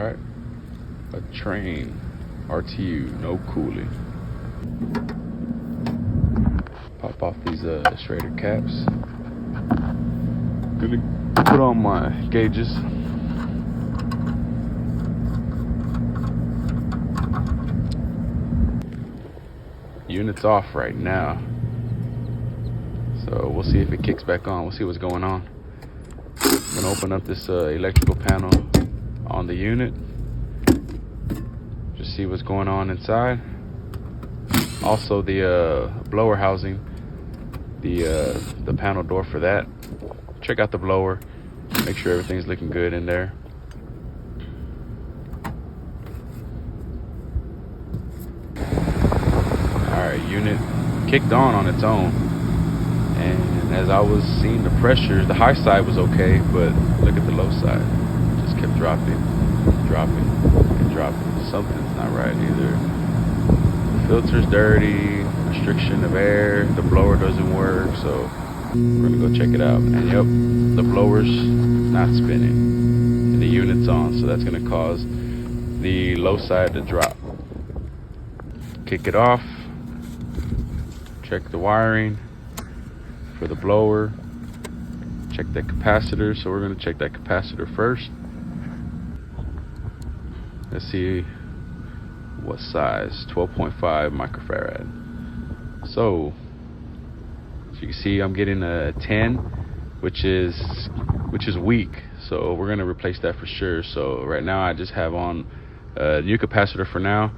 right, a Trane RTUno coolie. Pop off these Schrader caps. Gonna put on my gauges. Unit's off right now, so we'll see if it kicks back on. We'll see what's going on. I'm gonna open up this electrical panel on the unit, just see what's going on inside. Also the blower housing, the panel door for that. Check out the blower, make sure everything's looking good in there. Alright, unit kicked on its own, and as I was seeing the pressures, the high side was okay, but look at the low side. It just kept dropping, and dropping. Something's not right. Either the filter's dirty, restriction of air, the blower doesn't work, so we're gonna go check it out. And yep, the blower's not spinning and the unit's on, so that's gonna cause the low side to drop. Kick it off, check the wiring for the blower, check that capacitor. So we're gonna check that capacitor first. Let's see what size. 12.5 microfarad. So as you can see, I'm getting a 10, which is weak, so we're gonna replace that for sure. So right now I just have on a new capacitor for now,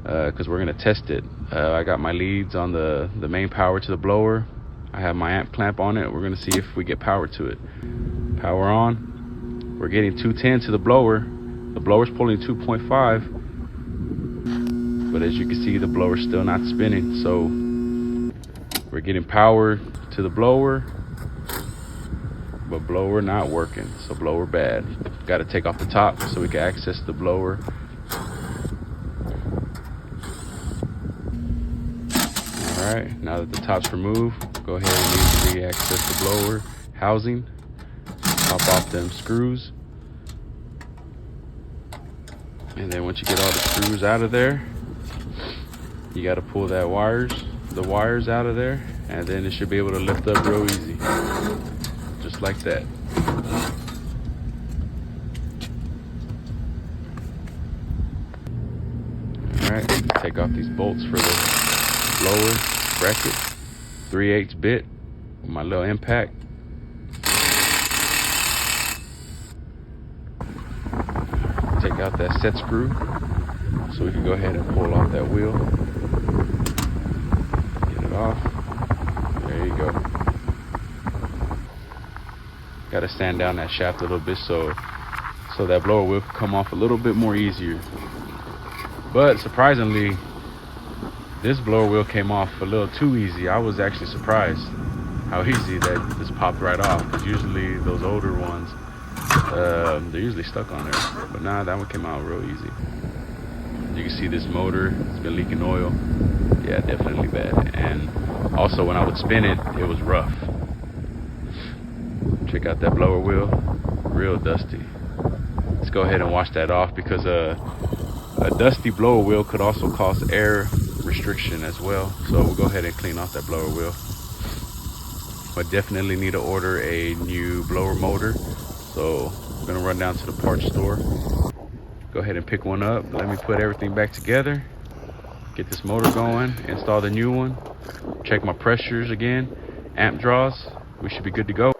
because we're gonna test it. I got my leads on the main power to the blower. I have my amp clamp on it. We're gonna see if we get power to it. Power on. We're getting 210 to the blower. The blower's pulling 2.5, but as you can see, the blower's still not spinning. So we're getting power to the blower, but blower not working. So blower bad. Got to take off the top so we can access the blower. All right, now that the top's removed, go ahead and easily access the blower housing. Pop off them screws. And then once you get all the screws out of there, you got to pull the wires out of there, and then it should be able to lift up real easy, just like that. All right, take off these bolts for the blower bracket, 3/8 bit with my little impact. Take out that set screw so we can go ahead and pull off that wheel. Get it off. There you go. Got to sand down that shaft a little bit so that blower wheel can come off a little bit more easier. But surprisingly, this blower wheel came off a little too easy. I was actually surprised how easy that just popped right off, because usually those older ones, they're usually stuck on there, but nah, that one came out real easy. You can see this motor, it's been leaking oil. Yeah, definitely bad. And also when I would spin it, it was rough. Check out that blower wheel, real dusty. Let's go ahead and wash that off, because a dusty blower wheel could also cause air restriction as well. So we'll go ahead and clean off that blower wheel. But definitely need to order a new blower motor. So we're gonna run down to the parts store, go ahead and pick one up. Let me put everything back together, get this motor going, install the new one, check my pressures again, amp draws. We should be good to go.